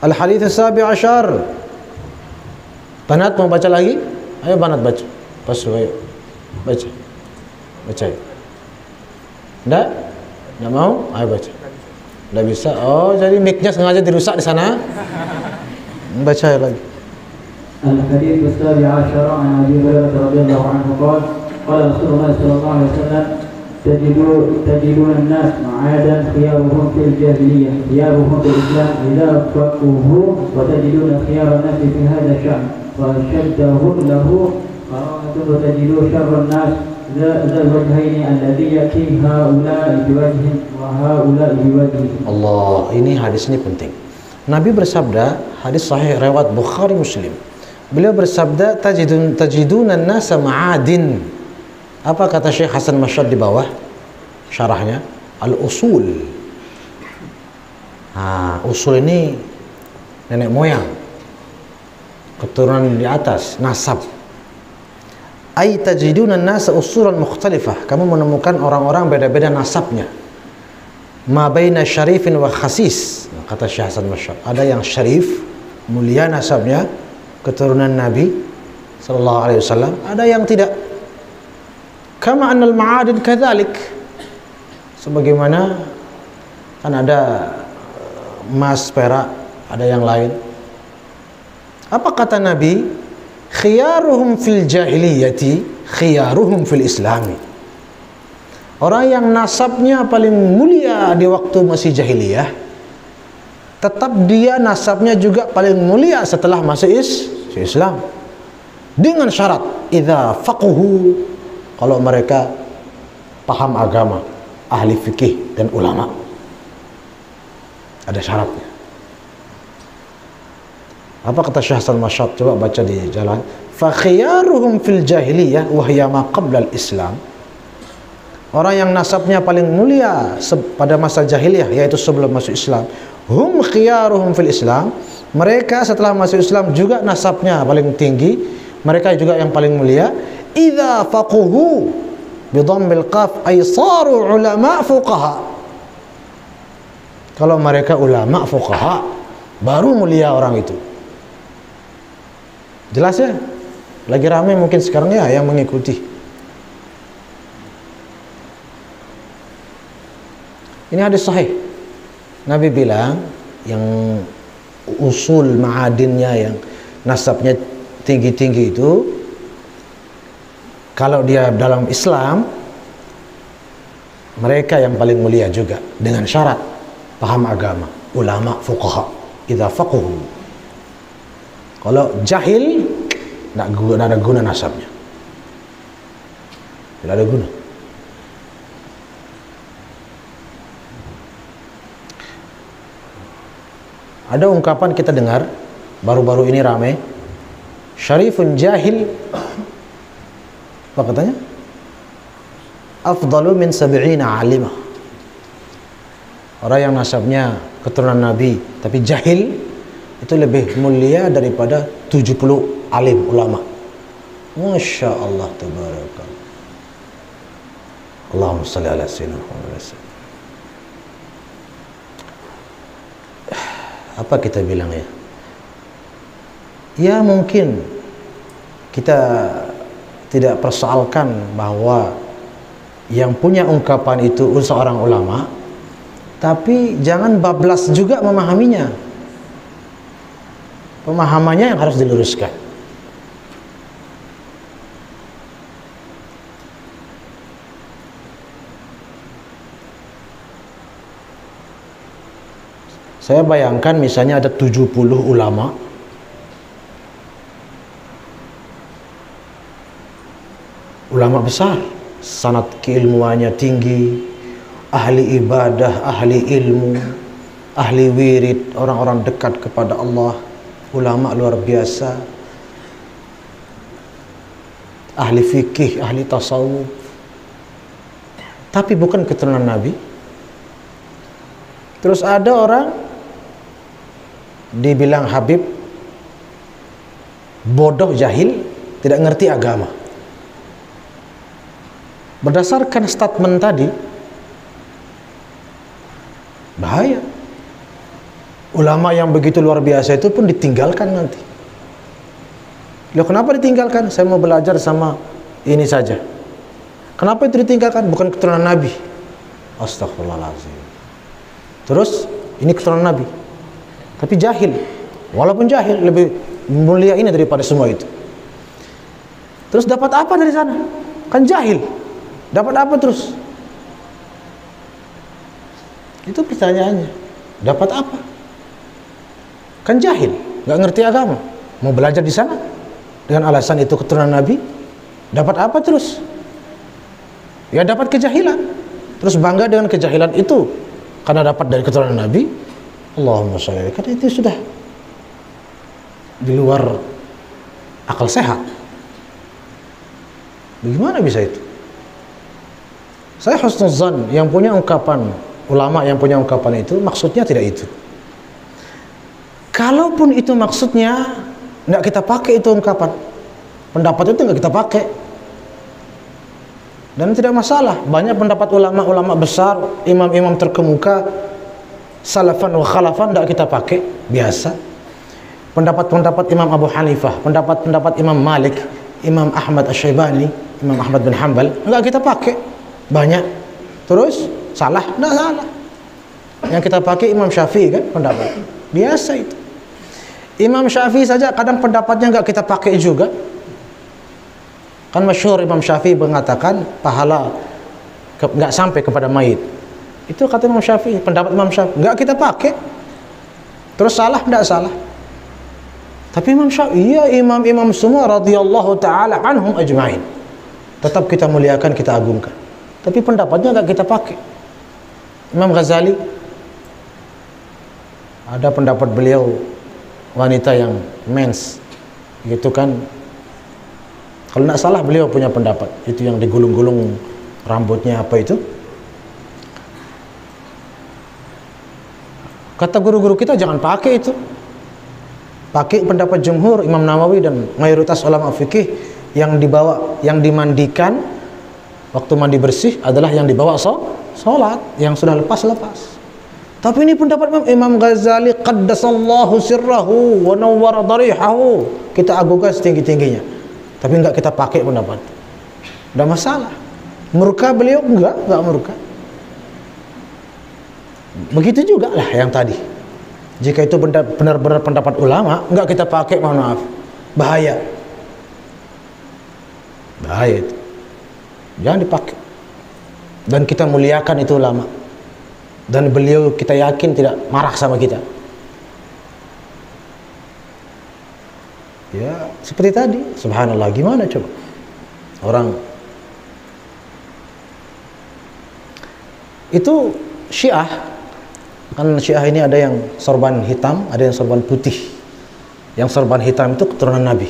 Al-hadits as-sabi' asyar. Banat mau baca lagi? Ayo Banat baca. Pasu ayo. Baca. Baca. Enggak? Enggak mau? Ayo baca. Enggak bisa. Oh, jadi mic-nya sengaja dirusak di sana. Baca lagi. الحديث السابع عشر عن أبي هريرة رضي الله عنه قال قال رسول الله صلى الله عليه وسلم تجدون الناس معادا خيارهم في الجاهلية خيارهم في الإسلام إذا فقهوا وتجدون خيار الناس في هذا الشأن وشدهم له قرامة وتجدون شر الناس ذا الوجهين الذي يأتي هؤلاء بوجه وهؤلاء بوجه. Allah, ini hadis ini penting. Nabi bersabda, hadis sahih riwayat Bukhari Muslim. Beliau bersabda, tajidun an-nasa ma'adin. Apa kata Syekh Hasan Masyad di bawah syarahnya? Al-usul. Usul ini nenek moyang, keturunan di atas, nasab. Ay tajidun an-nasa usulan mukhtalifah. Kamu menemukan orang-orang beda-beda nasabnya. Ma baina syarifin wa khasis. Kata Syekh Hasan Masyad, ada yang syarif, mulia nasabnya, keturunan Nabi sallallahu alaihi wasallam, ada yang tidak. Kama annal ma'adin kadzalik. Sebagaimana kan ada emas, perak, ada yang lain. Apa kata Nabi? Khiyaruhum fil jahiliyati, khiyaruhum fil islami. Orang yang nasabnya paling mulia di waktu masih jahiliyah, tetap dia nasabnya juga paling mulia setelah masuk Islam. Dengan syarat idza faqahu, kalau mereka paham agama, ahli fikih dan ulama. Ada syaratnya. Apa kata Syekh Hasan Masyad? Coba baca di jalan. Fa khiyaruhum fil jahiliyah wa hiya ma qabla al-islam. Orang yang nasabnya paling mulia pada masa jahiliyah, yaitu sebelum masuk Islam. Hum khiyaruhum fil Islam. Mereka setelah masuk Islam juga nasabnya paling tinggi. Mereka juga yang paling mulia. Idza faquhu bi dhammil qaf ay saru ulama fuqaha. Kalau mereka ulama fuqaha, baru mulia orang itu. Jelas ya? Lagi ramai mungkin sekarang ya yang mengikuti. Ini hadis sahih. Nabi bilang yang usul ma'adinnya, yang nasabnya tinggi-tinggi itu, kalau dia dalam Islam, mereka yang paling mulia juga, dengan syarat paham agama, ulama fuqaha, idza faqahu. Kalau jahil, tidak ada guna nasabnya, tidak ada guna. Ada ungkapan kita dengar baru-baru ini ramai, syarifun jahil, apa katanya? Afdalu min sab'ina alimah. Orang yang nasabnya keturunan Nabi tapi jahil itu lebih mulia daripada 70 alim ulama. Masya Allah, tabarakallah. Allahumma salli ala sayyidina Muhammad. Apa kita bilang ya? Ya mungkin kita tidak persoalkan bahwa yang punya ungkapan itu seorang ulama, tapi jangan bablas juga memahaminya. Pemahamannya yang harus diluruskan. Saya bayangkan misalnya ada 70 ulama, ulama besar, sanad keilmuannya tinggi, ahli ibadah, ahli ilmu, ahli wirid, orang-orang dekat kepada Allah, ulama luar biasa, ahli fikih, ahli tasawuf, tapi bukan keturunan Nabi. Terus ada orang dibilang Habib, bodoh, jahil, tidak ngerti agama. Berdasarkan statement tadi, bahaya. Ulama yang begitu luar biasa itu pun ditinggalkan nanti. Loh, kenapa ditinggalkan? Saya mau belajar sama ini saja. Kenapa itu ditinggalkan? Bukan keturunan Nabi. Astagfirullahaladzim. Terus ini keturunan Nabi, tapi jahil. Walaupun jahil, lebih mulia ini daripada semua itu. Terus dapat apa dari sana? Kan jahil. Dapat apa terus? Itu pertanyaannya. Dapat apa? Kan jahil, nggak ngerti agama. Mau belajar di sana dengan alasan itu keturunan Nabi, dapat apa terus? Ya dapat kejahilan. Terus bangga dengan kejahilan itu karena dapat dari keturunan Nabi. Allahumma sholli. Karena itu sudah di luar akal sehat. Bagaimana bisa itu? Saya husnuzan yang punya ungkapan, ulama yang punya ungkapan itu maksudnya tidak itu. Kalaupun itu maksudnya, nggak kita pakai itu ungkapan. Pendapat itu nggak kita pakai. Dan tidak masalah. Banyak pendapat ulama-ulama besar, imam-imam terkemuka, salafan wa khalafan, nggak kita pakai. Biasa. Pendapat-pendapat Imam Abu Hanifah, pendapat-pendapat Imam Malik, Imam Ahmad Asy-Syaibani, Imam Ahmad bin Hanbal, nggak kita pakai. Banyak. Terus salah? Nggak salah. Yang kita pakai Imam Syafi'i kan pendapat. Biasa itu. Imam Syafi'i saja kadang pendapatnya nggak kita pakai juga. Kan masyhur Imam Syafi'i mengatakan pahala nggak sampai kepada mayit. Itu kata Imam Syafi'i, pendapat Imam Syafi'i. Nggak kita pakai. Terus salah? Nggak salah. Tapi Imam Syafi'i, iya imam-imam semua radhiyallahu ta'ala anhum ajma'in. Tetap kita muliakan, kita agungkan. Tapi pendapatnya nggak kita pakai. Imam Ghazali, ada pendapat beliau wanita yang mens, gitu kan. Kalau tidak salah beliau punya pendapat itu yang digulung-gulung rambutnya apa itu. Kata guru-guru kita jangan pakai itu. Pakai pendapat jumhur, Imam Nawawi dan mayoritas ulama fikih yang dibawa, yang dimandikan waktu mandi bersih adalah yang dibawa sholat, yang sudah lepas-lepas. Tapi ini pendapat Imam Ghazali qaddasallahu sirrahu wa nawwara darihahu. Kita agungkan setinggi-tingginya. Tapi enggak kita pakai pendapat. Enggak masalah. Murka beliau enggak murka. Begitu juga lah yang tadi. Jika itu benar-benar pendapat ulama, enggak kita pakai, mohon maaf. Bahaya. Bahaya itu. Jangan dipakai. Dan kita muliakan itu ulama. Dan beliau kita yakin tidak marah sama kita. Ya seperti tadi, subhanallah, gimana coba orang itu Syiah, kan Syiah ini ada yang sorban hitam, ada yang sorban putih. Yang sorban hitam itu keturunan Nabi.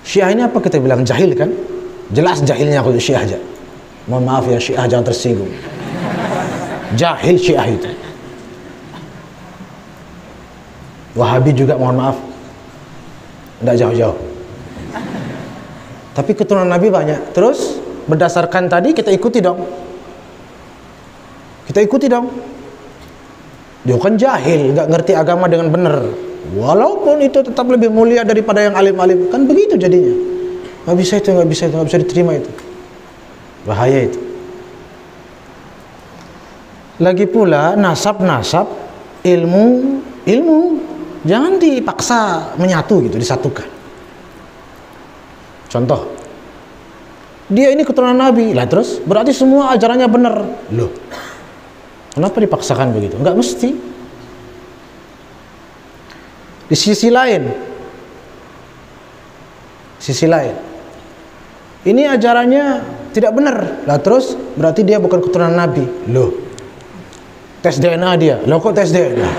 Syiah ini apa kita bilang, jahil kan? Jelas jahilnya kalau Syiah aja. Mohon maaf ya Syiah, jangan tersinggung. Jahil Syiah itu. Wahabi juga mohon maaf, tidak jauh-jauh. Tapi keturunan Nabi banyak. Terus berdasarkan tadi kita ikuti dong. Kita ikuti dong. Dia kan jahil, nggak ngerti agama dengan benar. Walaupun itu tetap lebih mulia daripada yang alim-alim. Kan begitu jadinya. Nggak bisa itu, nggak bisa itu, nggak bisa diterima itu. Bahaya itu. Lagi pula nasab-nasab, ilmu jangan dipaksa menyatu gitu, disatukan. Contoh, dia ini keturunan Nabi, lah terus berarti semua ajarannya benar. Loh, kenapa dipaksakan begitu? Enggak mesti. Di sisi lain, ini ajarannya tidak benar, lah terus berarti dia bukan keturunan Nabi. Loh, tes DNA dia. Loh kok tes DNA?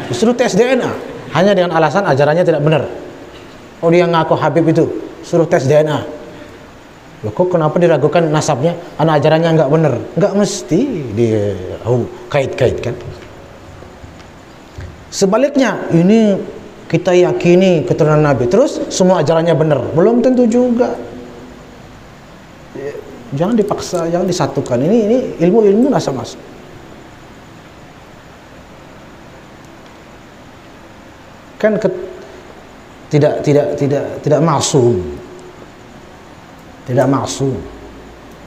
Disuruh tes DNA hanya dengan alasan ajarannya tidak benar. Oh dia ngaku Habib itu, suruh tes DNA. Loh kok kenapa diragukan nasabnya? Karena ajarannya nggak benar. Nggak mesti dikait-kaitkan. Sebaliknya, ini kita yakini keturunan Nabi, terus semua ajarannya benar. Belum tentu juga. Jangan dipaksa, jangan disatukan. Ini ilmu nasab-nasab. kan tidak maksum. Tidak maksum.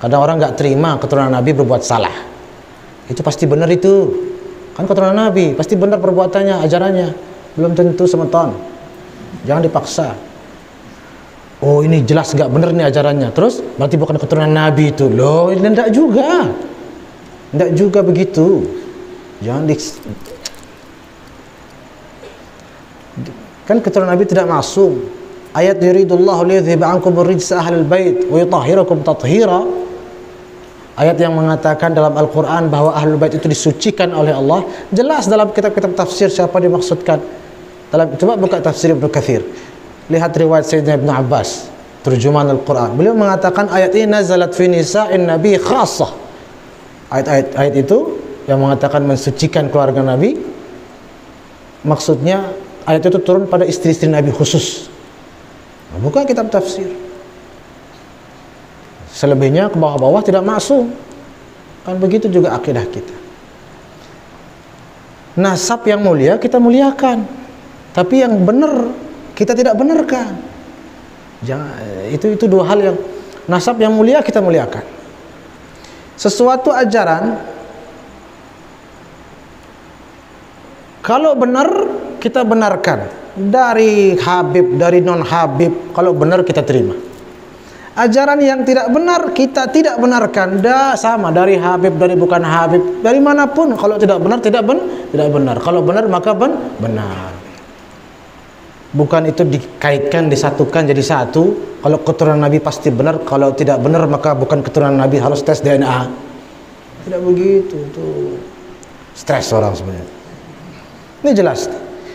Kadang orang nggak terima keturunan Nabi berbuat salah. Itu pasti benar itu. Kan keturunan Nabi, pasti benar perbuatannya, ajarannya. Belum tentu semeton. Jangan dipaksa. Oh, ini jelas nggak benar nih ajarannya. Terus berarti bukan keturunan Nabi itu. Loh, ini enggak juga. Enggak juga begitu. Jangan kan keturunan Nabi tidak masuk. Ayat yuridullahu liyudhhiba ankum ar-rijsa ahlal bait wa yutahhirakum tathira. Ayat yang mengatakan dalam Al-Qur'an bahwa ahlul bait itu disucikan oleh Allah, jelas dalam kitab-kitab tafsir siapa dimaksudkan. Coba buka tafsir Ibnu Katsir. Lihat riwayat Sayyidina Ibnu Abbas, terjemahan Al-Qur'an. Beliau mengatakan ayat ini nazalat fi nisa'in nabi khassah. Ayat itu yang mengatakan mensucikan keluarga Nabi, maksudnya ayat itu turun pada istri-istri Nabi khusus. Bukan kitab tafsir. Selebihnya ke bawah-bawah tidak maksum. Kan begitu juga akidah kita. Nasab yang mulia kita muliakan, tapi yang benar kita tidak benarkan. Jangan, itu dua hal yang nasab yang mulia kita muliakan. Sesuatu ajaran kalau benar kita benarkan, dari Habib, dari non Habib, kalau benar kita terima. Ajaran yang tidak benar kita tidak benarkan. Sama dari Habib, dari bukan Habib, dari manapun, kalau tidak benar tidak benar. Kalau benar maka benar. Bukan itu dikaitkan, disatukan jadi satu. Kalau keturunan Nabi pasti benar, kalau tidak benar maka bukan keturunan Nabi, harus tes DNA. Tidak begitu, tuh stres orang sebenarnya. Ini jelas.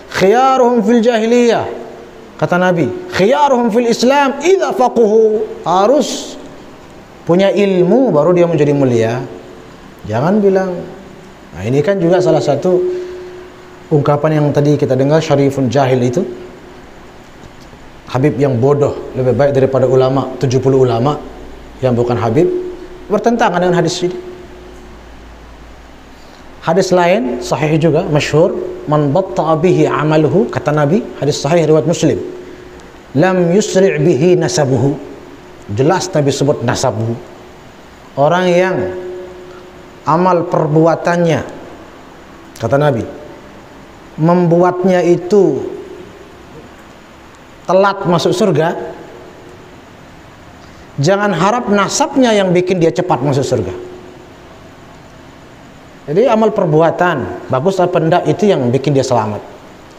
Khiyaruhum fil jahiliyah, kata Nabi, khiyaruhum fil Islam idza faquhu. Harus punya ilmu baru dia menjadi mulia. Jangan bilang. Nah, ini kan juga salah satu ungkapan yang tadi kita dengar, syarifun jahil itu. Habib yang bodoh lebih baik daripada ulama 70 ulama yang bukan Habib. Bertentangan dengan hadis ini. Hadis lain sahih juga, masyhur, man batta'a bihi amaluhu, kata Nabi, hadis sahih riwayat Muslim, lam yusri' bihi nasabuhu. Jelas Nabi sebut nasabuhu. Orang yang amal perbuatannya, kata Nabi, membuatnya itu telat masuk surga, jangan harap nasabnya yang bikin dia cepat masuk surga. Jadi amal perbuatan bagus apa enggak itu yang bikin dia selamat.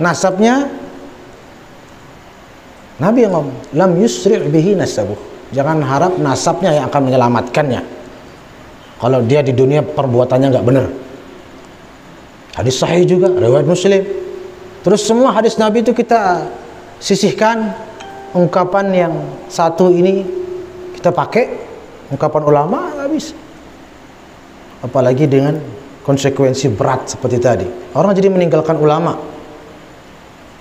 Nasabnya Nabi yang ngomong, lam yusri' bihi nasabuh. Jangan harap nasabnya yang akan menyelamatkannya kalau dia di dunia perbuatannya nggak benar. Hadis sahih juga riwayat Muslim. Terus semua hadis Nabi itu kita sisihkan, ungkapan yang satu ini kita pakai, ungkapan ulama nggak bisa. Apalagi dengan konsekuensi berat seperti tadi. Orang jadi meninggalkan ulama.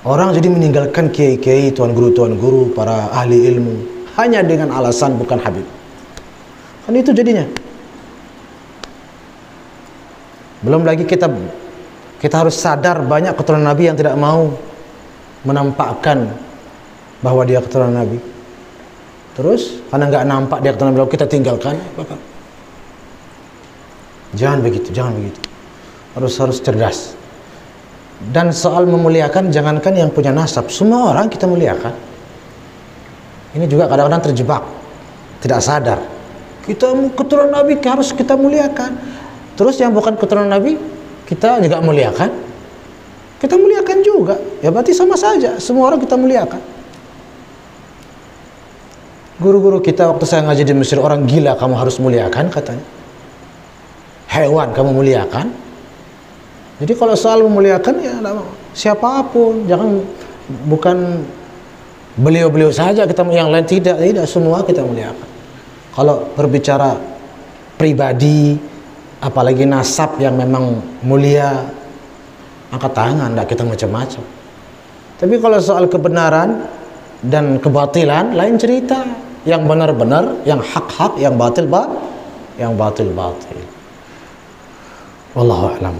Orang jadi meninggalkan kiai-kiai, tuan guru, para ahli ilmu hanya dengan alasan bukan Habib. Kan itu jadinya. Belum lagi kita harus sadar banyak keturunan Nabi yang tidak mau menampakkan bahwa dia keturunan Nabi. Terus karena nggak nampak dia keturunan Nabi, kita tinggalkan. Jangan begitu, jangan begitu. Harus cerdas. Dan soal memuliakan, jangankan yang punya nasab, semua orang kita muliakan. Ini juga kadang-kadang terjebak, tidak sadar. Kita keturunan Nabi harus kita muliakan. Terus yang bukan keturunan Nabi kita juga muliakan. Kita muliakan juga. Ya berarti sama saja, semua orang kita muliakan. Guru-guru kita waktu saya ngaji di Mesir, orang gila kamu harus muliakan katanya. Hewan kamu muliakan. Jadi kalau soal memuliakan ya siapapun, jangan bukan beliau-beliau saja kita, yang lain tidak semua kita muliakan. Kalau berbicara pribadi, apalagi nasab yang memang mulia, angkat tangan, tidak kita macam-macam. Tapi kalau soal kebenaran dan kebatilan lain cerita. Yang benar-benar, yang hak-hak, yang batil. Wallahu a'lam.